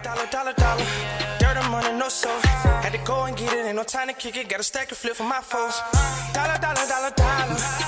Dollar. Dirt and money, no soul. Had to go and get it, ain't no time to kick it. Got a stack and flip for my foes. Dollar.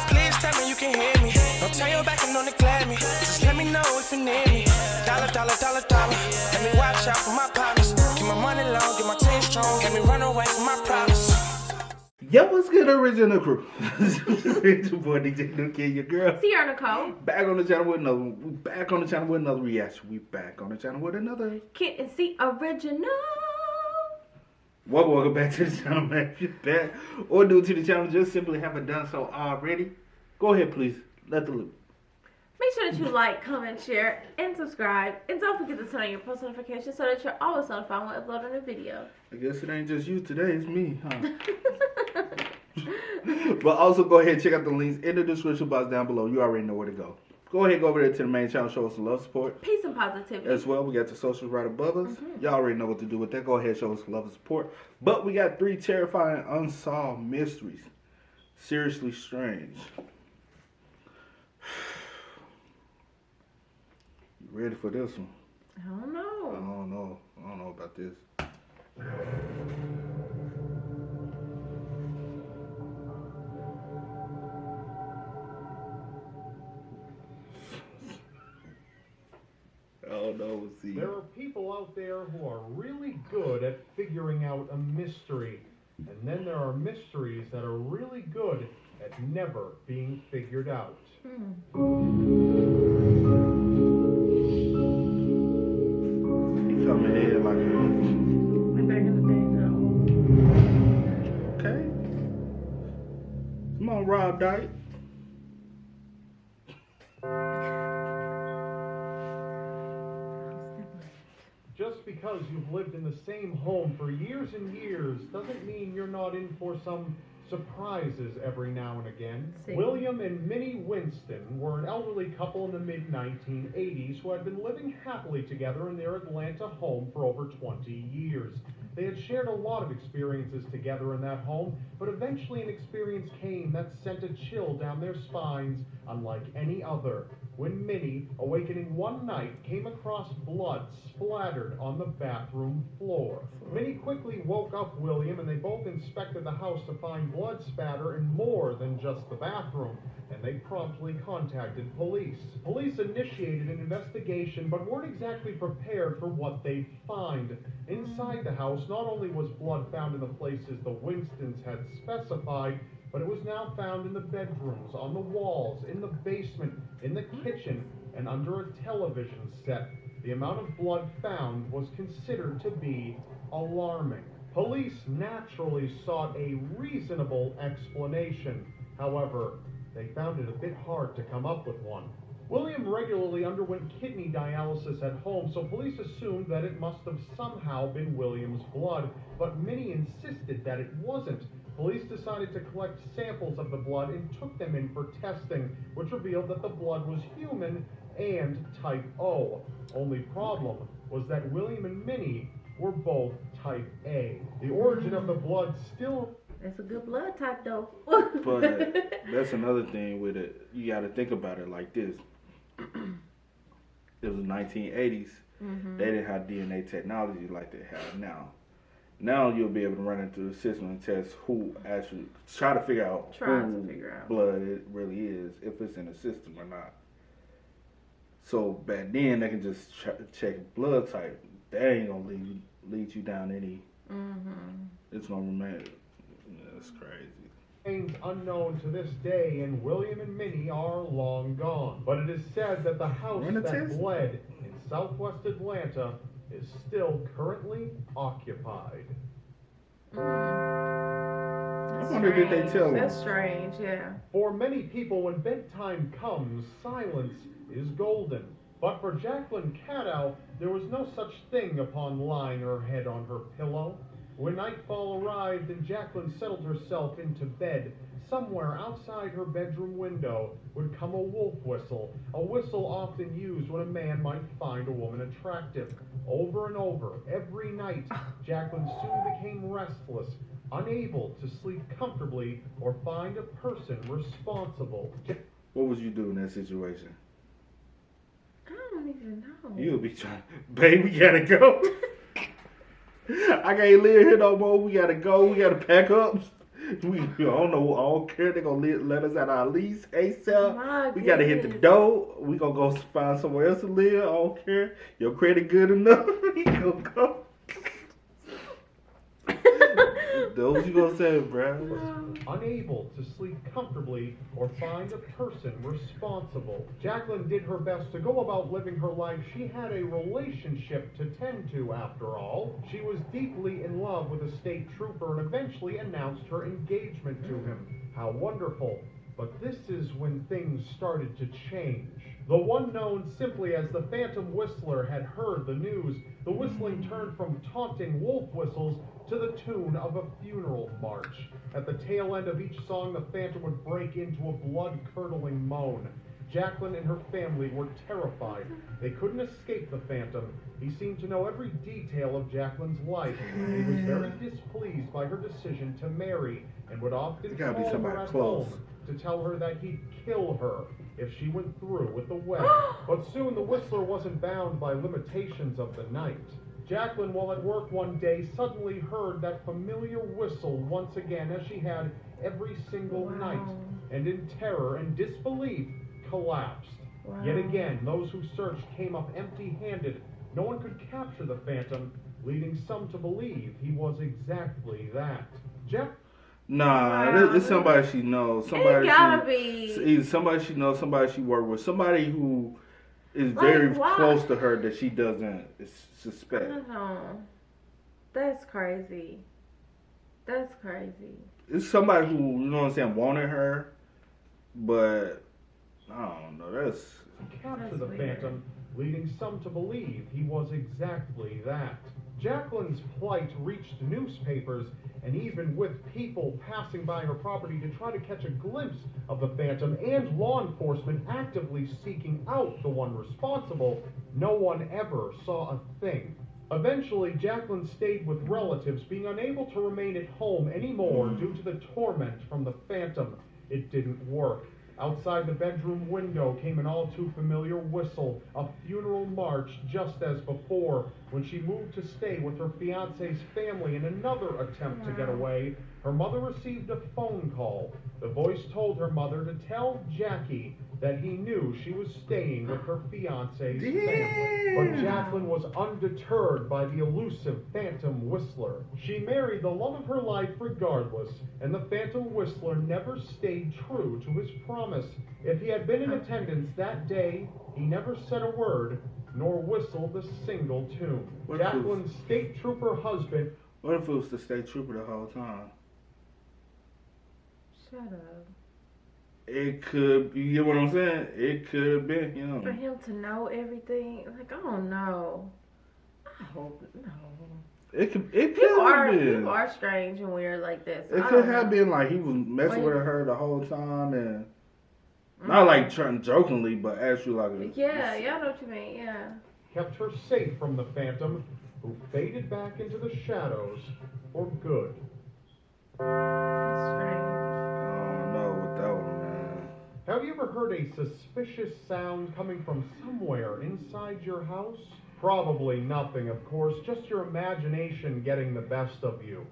Please tell me you can hear me. Don't turn your back and don't neglect me. Just let me know if you need me. Dollar. Let me watch out for my partners. Keep my money long, get my team strong. Let me run away from my problems. Yo, what's good, original crew? It's your boy DJ New Kid, your girl. Sierra Nicole. Back on the channel with another one. We back on the channel with another reaction. We back on the channel with another Kid and C original. Welcome back to the channel, man. If you're back or new to the channel, just simply haven't done so already, go ahead, please. Let the loop. Make sure that you like, comment, share, and subscribe. And don't forget to turn on your post notifications so that you're always notified when I upload a new video. I guess it ain't just you today, it's me, huh? But also go ahead and check out the links in the description box down below. You already know where to go. Go ahead and go over there to the main channel, show us some love, support. Peace and positivity. As well, we got the socials right above us. Y'all already know what to do with that. Go ahead and show us some love and support. But we got 3 terrifying unsolved mysteries. Seriously strange. You ready for this one? I don't know. I don't know about this. Oh no, see. There are people out there who are really good at figuring out a mystery. And then there are mysteries that are really good at never being figured out. He coming in like We're back in the day now. okay. Come on, Rob Dyke. Just because you've lived in the same home for years and years doesn't mean you're not in for some surprises every now and again. See. William and Minnie Winston were an elderly couple in the mid-1980s who had been living happily together in their Atlanta home for over 20 years. They had shared a lot of experiences together in that home, but eventually an experience came that sent a chill down their spines unlike any other. When Minnie, awakening one night, came across blood splattered on the bathroom floor. Minnie quickly woke up William, and they both inspected the house to find blood spatter in more than just the bathroom, and they promptly contacted police. Police initiated an investigation, but weren't exactly prepared for what they'd find. Inside the house, not only was blood found in the places the Winstons had specified, but it was now found in the bedrooms, on the walls, in the basement, in the kitchen, and under a television set. The amount of blood found was considered to be alarming. Police naturally sought a reasonable explanation. However, they found it a bit hard to come up with one. William regularly underwent kidney dialysis at home, so police assumed that it must have somehow been William's blood, but Minnie insisted that it wasn't. Police decided to collect samples of the blood and took them in for testing, which revealed that the blood was human and type O. Only problem was that William and Minnie were both type A. The origin of the blood still... That's a good blood type, though. But that's another thing with it. You got to think about it like this. It was the 1980s. They didn't have DNA technology like they have now. Now you'll be able to run into the system and test who actually, try to figure out who blood it really is, if it's in the system or not. So back then they can just check blood type. They ain't gonna lead you down any. It's gonna remain. That's crazy. Remains unknown to this day, and William and Minnie are long gone. But it is said that the house that bled in southwest Atlanta is still currently occupied. I wonder if they tell them. That's strange, yeah. For many people, when bedtime comes, silence is golden. But for Jacqueline Cadow, there was no such thing upon lying her head on her pillow. When nightfall arrived and Jacqueline settled herself into bed, somewhere outside her bedroom window would come a wolf whistle, a whistle often used when a man might find a woman attractive. Over and over, every night, Jacqueline soon became restless, unable to sleep comfortably or find a person responsible. What would you do in that situation? I don't even know. You'll be trying, babe, we gotta go. I can't live here no more. We gotta go. We gotta pack up. I don't know. I don't care. They're gonna let us out our lease ASAP. We gotta hit the door. We gonna go find somewhere else to live. I don't care. Your credit good enough. You gonna go. Those you gonna say, bro? Unable to sleep comfortably or find a person responsible. Jacqueline did her best to go about living her life. She had a relationship to tend to, after all. She was deeply in love with a state trooper and eventually announced her engagement to him. How wonderful. But this is when things started to change. The one known simply as the Phantom Whistler had heard the news. The whistling turned from taunting wolf whistles to the tune of a funeral march. At the tail end of each song, the Phantom would break into a blood-curdling moan. Jacqueline and her family were terrified. They couldn't escape the Phantom. He seemed to know every detail of Jacqueline's life. He was very displeased by her decision to marry and would often call her at home to tell her that he'd kill her if she went through with the wedding. But soon the Whistler wasn't bound by limitations of the night. Jacqueline, while at work one day, suddenly heard that familiar whistle once again, as she had every single night, and in terror and disbelief, collapsed. Yet again, those who searched came up empty-handed. No one could capture the Phantom, leading some to believe he was exactly that. Nah, it's somebody she knows. Somebody it gotta be. Either somebody she knows, somebody she worked with, somebody who is very close to her that she doesn't suspect. I don't know. That's crazy. That's crazy. It's somebody who, you know what I'm saying, wanted her, but I don't know. That's capture the Phantom, leading some to believe he was exactly that. Jacqueline's plight reached newspapers and even with people passing by her property to try to catch a glimpse of the Phantom and law enforcement actively seeking out the one responsible, no one ever saw a thing. Eventually, Jacqueline stayed with relatives, being unable to remain at home anymore due to the torment from the Phantom. It didn't work. Outside the bedroom window came an all-too-familiar whistle, a funeral march just as before. When she moved to stay with her fiancé's family in another attempt to get away, her mother received a phone call. The voice told her mother to tell Jackie that he knew she was staying with her fiancé's family. But Jacqueline was undeterred by the elusive Phantom Whistler. She married the love of her life regardless, and the Phantom Whistler never stayed true to his promise. If he had been in attendance that day, he never said a word, nor whistled a single tune. Jacqueline's state trooper husband... What if it was the state trooper the whole time? Shut up. It could, you get what I'm saying? It could have been him. For him to know everything, like, I don't know. I hope no. It could have been. People are strange and weird like this. It could have been like he was messing with her the whole time and not like trying jokingly, but actually like yeah, I know what you mean. Yeah. Kept her safe from the Phantom, who faded back into the shadows for good. That's strange. I don't know what that one, man. Have you ever heard a suspicious sound coming from somewhere inside your house? Probably nothing, of course, just your imagination getting the best of you.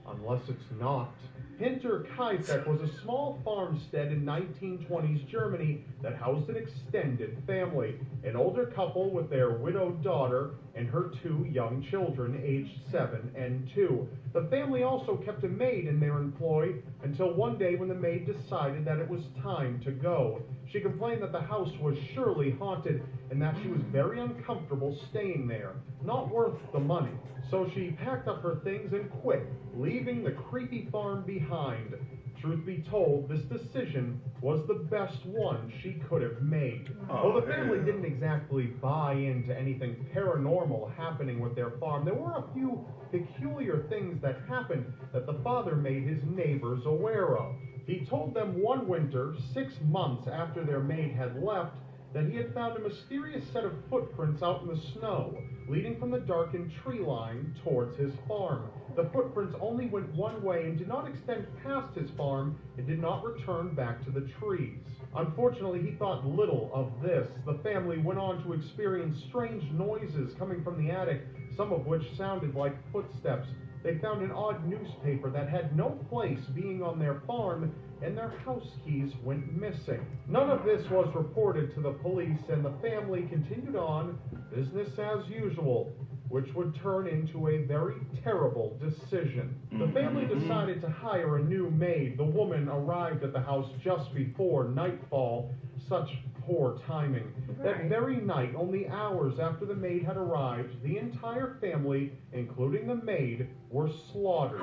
Unless it's not. Hinterkaifeck was a small farmstead in 1920s Germany that housed an extended family, an older couple with their widowed daughter and her 2 young children aged 7 and 2. The family also kept a maid in their employ until one day when the maid decided that it was time to go. She complained that the house was surely haunted and that she was very uncomfortable staying there, not worth the money. So she packed up her things and quit, leaving the creepy farm behind. Truth be told, this decision was the best one she could have made. Though the family didn't exactly buy into anything paranormal happening with their farm, there were a few peculiar things that happened that the father made his neighbors aware of. He told them one winter, 6 months after their maid had left, that he had found a mysterious set of footprints out in the snow, leading from the darkened tree line towards his farm. The footprints only went one way and did not extend past his farm and did not return back to the trees. Unfortunately, he thought little of this. The family went on to experience strange noises coming from the attic, some of which sounded like footsteps. They found an odd newspaper that had no place being on their farm, and their house keys went missing. None of this was reported to the police, and the family continued on business as usual, which would turn into a very terrible decision. The family decided to hire a new maid. The woman arrived at the house just before nightfall. Such poor timing. That very night, only hours after the maid had arrived, the entire family, including the maid, were slaughtered.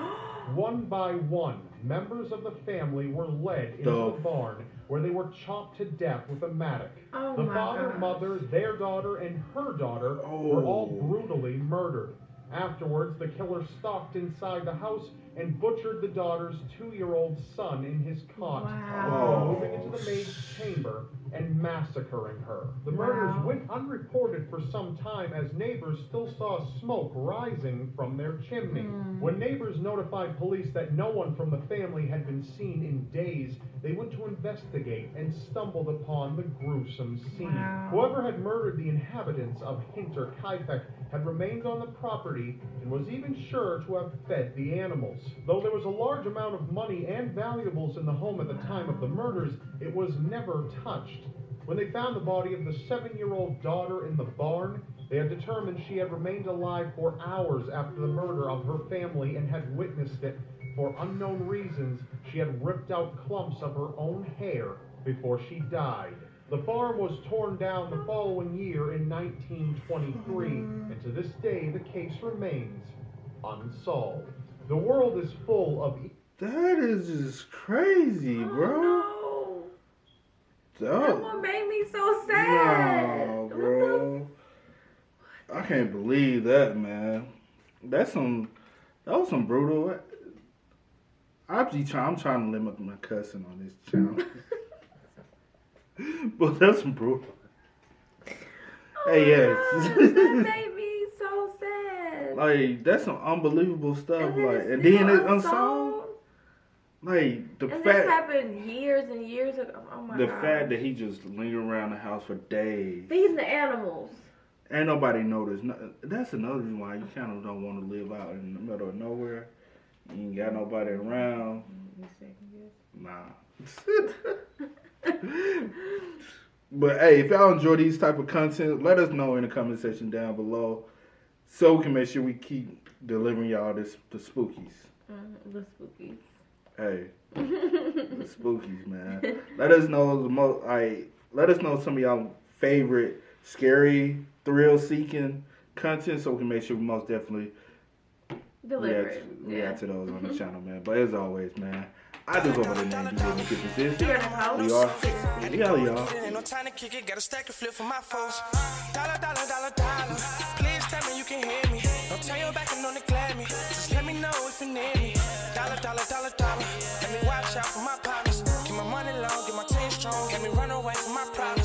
One by one, members of the family were led into the barn, where they were chopped to death with a mattock. The father, mother, their daughter, and her daughter were all brutally murdered. Afterwards, the killer stalked inside the house and butchered the daughter's 2-year-old son in his cot, before moving into the maid's chamber and massacring her. The murders went unreported for some time, as neighbors still saw smoke rising from their chimney. When neighbors notified police that no one from the family had been seen in days, they went to investigate and stumbled upon the gruesome scene. Whoever had murdered the inhabitants of Hinterkaifeck had remained on the property and was even sure to have fed the animals. Though there was a large amount of money and valuables in the home at the time of the murders, it was never touched. When they found the body of the 7-year-old daughter in the barn, they had determined she had remained alive for hours after the murder of her family and had witnessed it. For unknown reasons, she had ripped out clumps of her own hair before she died. The farm was torn down the following year in 1923, and to this day the case remains unsolved. The world is full of... That is just crazy, bro. That one made me so sad. No, bro. I can't believe that, man. That was some brutal. I'm trying to limit my cussing on this channel. But that's some brutal. Hey, yes. That made me so sad. Like, that's some unbelievable stuff. And then it's unsolved. Like, this happened years and years ago. Oh my god. The fact that he just lingered around the house for days. Feeding the animals. Ain't nobody noticed. That's another reason why you kind of don't want to live out in the middle of nowhere. You ain't got nobody around. Nah. But hey, if y'all enjoy these type of content, let us know in the comment section down below, so we can make sure we keep delivering y'all the spookies. The spookies. Hey, the spookies, man. Let us know let us know some of y'all favorite scary, thrill-seeking content, so we can make sure we most definitely react to those on the channel, man. But as always, man, I just go by the name DJ. We are. Y'all. Ain't no time to kick it. Got a stack of flip for my foes. Dollar. Please tell me you can hear me. Don't turn your back and don't neglect me. Just let me know if you need me. Dollar. Let me watch out for my partners. Keep my money low, get my team strong. Let me run away from my problems.